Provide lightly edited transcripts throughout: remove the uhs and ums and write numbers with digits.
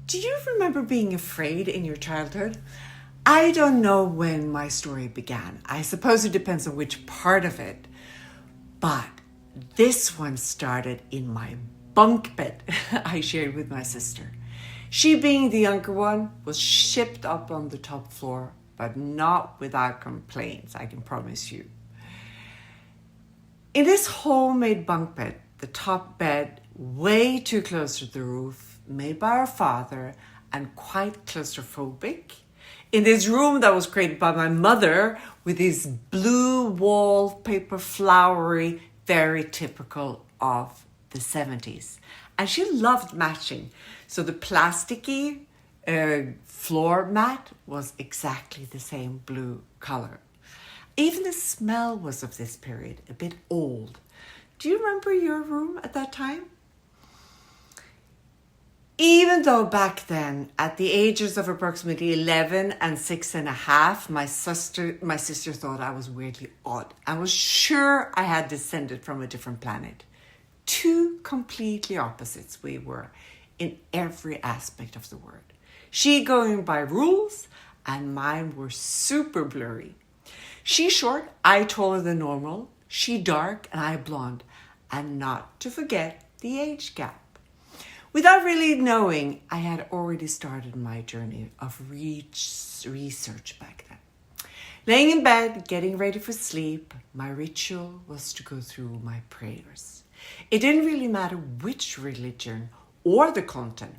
Do you remember being afraid in your childhood? I don't know when my story began. I suppose it depends on which part of it. But this one started in my bunk bed I shared with my sister. She, being the younger one, was shipped up on the top floor, but not without complaints, I can promise you. In this homemade bunk bed, the top bed way too close to the roof, made by our father and quite claustrophobic. In this room that was created by my mother with this blue wallpaper, flowery, very typical of the 70s. And she loved matching. So the plasticky floor mat was exactly the same blue color. Even the smell was of this period, a bit old. Do you remember your room at that time? Even though back then, at the ages of approximately 11 and 6.5, my sister thought I was weirdly odd. I was sure I had descended from a different planet. Two completely opposites we were in every aspect of the word. She going by rules and mine were super blurry. She short, I taller than normal. She dark and I blonde. And not to forget the age gap. Without really knowing, I had already started my journey of research back then. Laying in bed, getting ready for sleep, my ritual was to go through my prayers. It didn't really matter which religion or the content.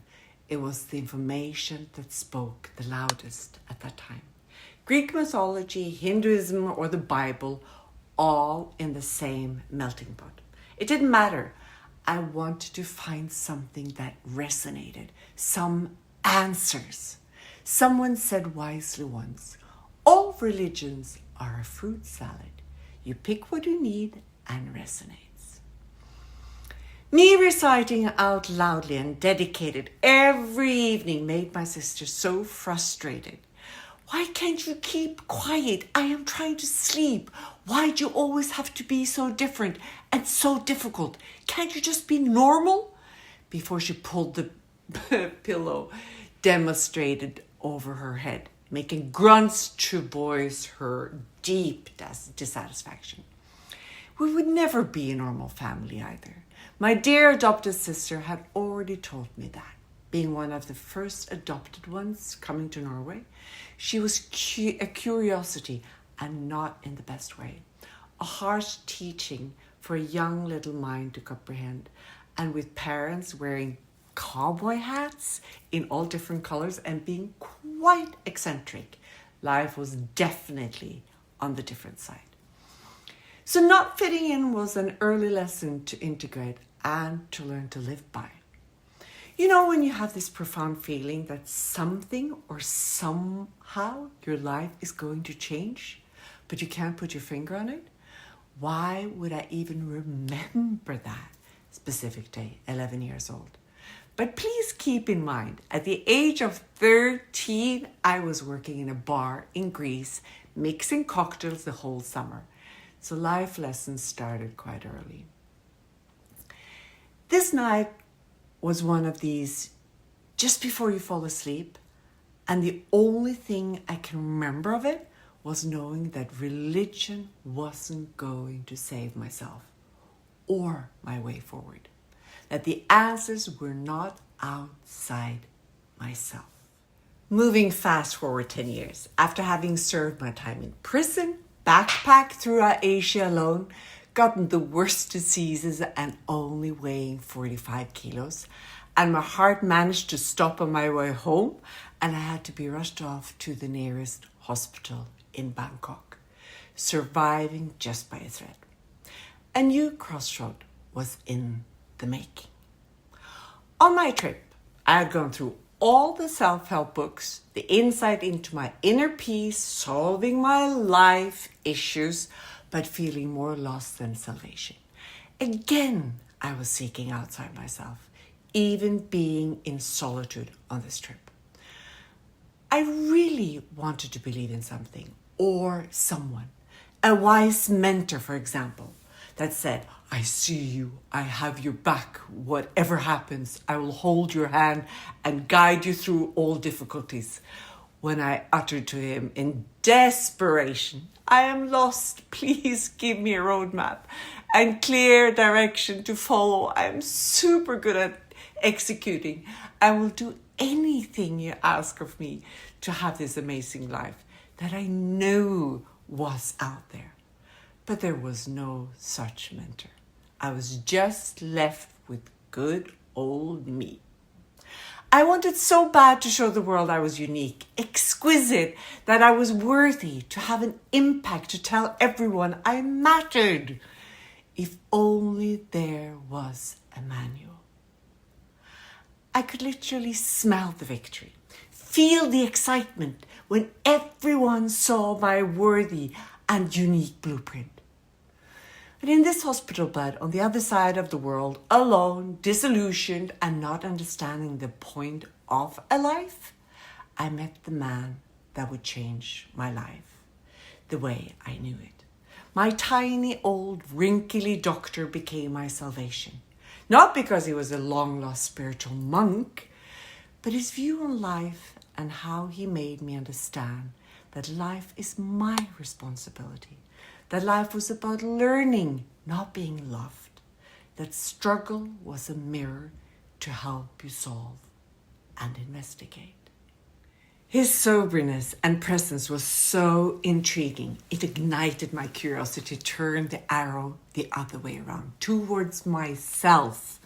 It was the information that spoke the loudest at that time. Greek mythology, Hinduism, or the Bible, all in the same melting pot. It didn't matter. I wanted to find something that resonated, some answers. Someone said wisely once, all religions are a fruit salad. You pick what you need and resonates. Me reciting out loudly and dedicated every evening made my sister so frustrated. Why can't you keep quiet? I am trying to sleep. Why do you always have to be so different and so difficult? Can't you just be normal? Before she pulled the pillow, demonstrated over her head, making grunts to voice her deep dissatisfaction. We would never be a normal family either. My dear adopted sister had already told me that. Being one of the first adopted ones coming to Norway, she was a curiosity and not in the best way. A harsh teaching for a young little mind to comprehend, and with parents wearing cowboy hats in all different colors and being quite eccentric. Life was definitely on the different side. So not fitting in was an early lesson to integrate and to learn to live by. You know, when you have this profound feeling that something or somehow your life is going to change, but you can't put your finger on it? Why would I even remember that specific day, 11 years old? But please keep in mind, at the age of 13, I was working in a bar in Greece, mixing cocktails the whole summer. So life lessons started quite early. This night was one of these just before you fall asleep, and the only thing I can remember of it was knowing that religion wasn't going to save myself or my way forward, that the answers were not outside myself. Moving fast forward 10 years, after having served my time in prison, backpacked throughout Asia alone, gotten the worst diseases and only weighing 45 kilos, and my heart managed to stop on my way home, and I had to be rushed off to the nearest hospital in Bangkok, surviving just by a thread. A new crossroad was in the making. On my trip, I had gone through all the self-help books, the insight into my inner peace, solving my life issues, but feeling more lost than salvation. Again, I was seeking outside myself, even being in solitude on this trip. I really wanted to believe in something or someone, a wise mentor, for example, that said, I see you, I have your back, whatever happens, I will hold your hand and guide you through all difficulties. When I uttered to him in desperation, I am lost, please give me a roadmap and clear direction to follow. I am super good at executing. I will do anything you ask of me to have this amazing life that I knew was out there. But there was no such mentor. I was just left with good old me. I wanted so bad to show the world I was unique, exquisite, that I was worthy to have an impact, to tell everyone I mattered. If only there was a manual. I could literally smell the victory, feel the excitement when everyone saw my worthy and unique blueprint. But in this hospital bed on the other side of the world, alone, disillusioned, and not understanding the point of a life, I met the man that would change my life the way I knew it. My tiny, old, wrinkly doctor became my salvation. Not because he was a long-lost spiritual monk, but his view on life and how he made me understand that life is my responsibility. That life was about learning, not being loved. That struggle was a mirror to help you solve and investigate. His soberness and presence was so intriguing. It ignited my curiosity to turn the arrow the other way around, towards myself.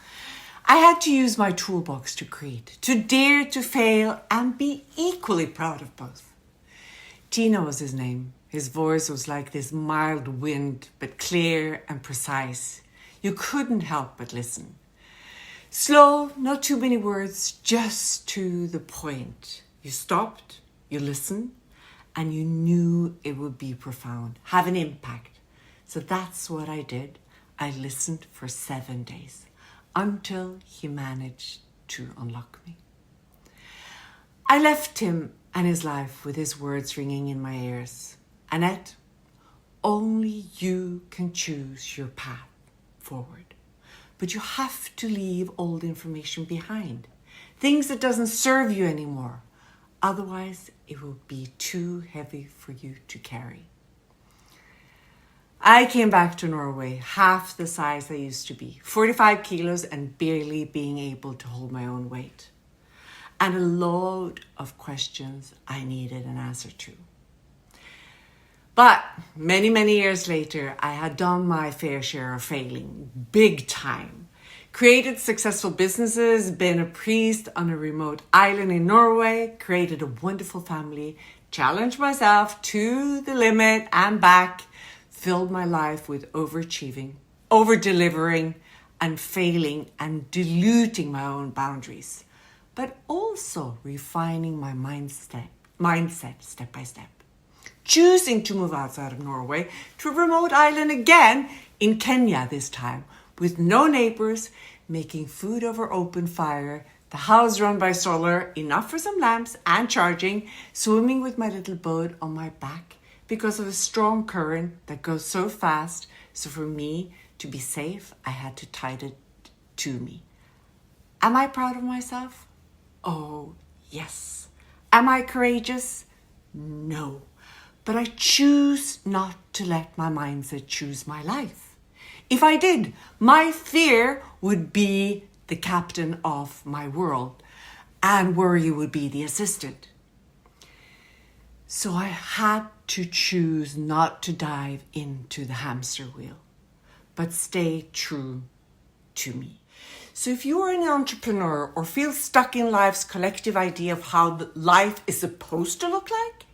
I had to use my toolbox to create, to dare to fail and be equally proud of both. Tino was his name. His voice was like this mild wind, but clear and precise. You couldn't help but listen. Slow, not too many words, just to the point. You stopped, you listened, and you knew it would be profound, have an impact. So that's what I did. I listened for 7 days until he managed to unlock me. I left him and his life with his words ringing in my ears. Annette, only you can choose your path forward. But you have to leave old information behind. Things that doesn't serve you anymore. Otherwise, it will be too heavy for you to carry. I came back to Norway half the size I used to be, 45 kilos and barely being able to hold my own weight. And a load of questions I needed an answer to. But many, many years later, I had done my fair share of failing, big time. Created successful businesses, been a priest on a remote island in Norway, created a wonderful family, challenged myself to the limit and back, filled my life with overachieving, over-delivering, and failing and diluting my own boundaries, but also refining my mindset step by step. Choosing to move outside of Norway to a remote island again, in Kenya this time, with no neighbors, making food over open fire, the house run by solar, enough for some lamps and charging, swimming with my little boat on my back because of a strong current that goes so fast. So for me to be safe, I had to tie it to me. Am I proud of myself? Oh, yes. Am I courageous? No. But I choose not to let my mindset choose my life. If I did, my fear would be the captain of my world and worry would be the assistant. So I had to choose not to dive into the hamster wheel, but stay true to me. So if you are an entrepreneur or feel stuck in life's collective idea of how life is supposed to look like,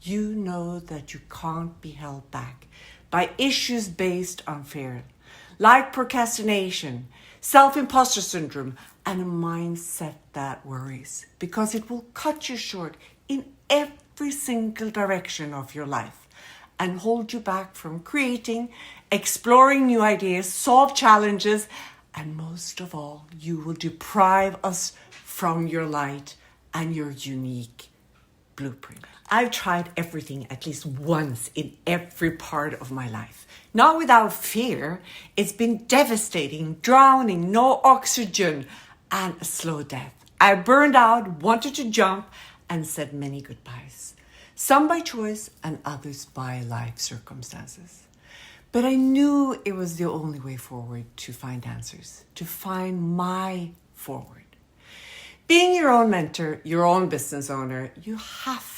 you know that you can't be held back by issues based on fear, like procrastination, self-imposter syndrome, and a mindset that worries, because it will cut you short in every single direction of your life and hold you back from creating, exploring new ideas, solve challenges, and most of all, you will deprive us from your light and your unique blueprint. I've tried everything at least once in every part of my life. Not without fear. It's been devastating, drowning, no oxygen, and a slow death. I burned out, wanted to jump, and said many goodbyes. Some by choice and others by life circumstances. But I knew it was the only way forward to find answers, to find my forward. Being your own mentor, your own business owner, you have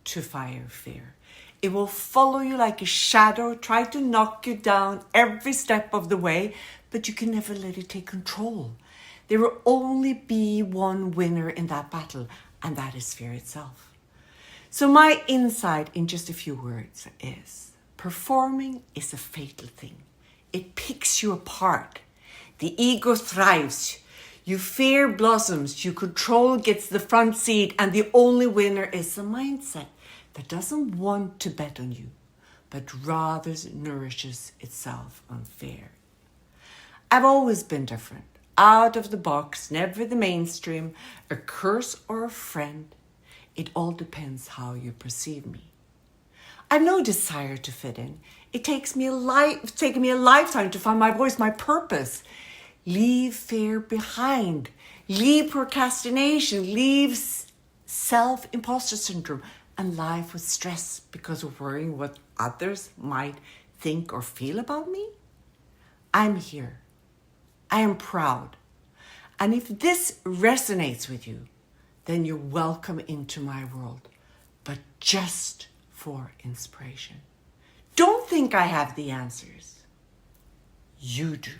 to fire fear. It will follow you like a shadow, try to knock you down every step of the way, but you can never let it take control. There will only be one winner in that battle, and that is fear itself. So my insight in just a few words is, performing is a fatal thing. It picks you apart. The ego thrives. You fear blossoms. You control gets the front seat. And the only winner is a mindset that doesn't want to bet on you, but rather nourishes itself on fear. I've always been different. Out of the box, never the mainstream, a curse or a friend. It all depends how you perceive me. I've no desire to fit in. It's taken me a lifetime to find my voice, my purpose. Leave fear behind. Leave procrastination. Leave self-imposter syndrome and life with stress because of worrying what others might think or feel about me. I'm here. I am proud. And if this resonates with you, then you're welcome into my world, but just for inspiration. Don't think I have the answers. You do.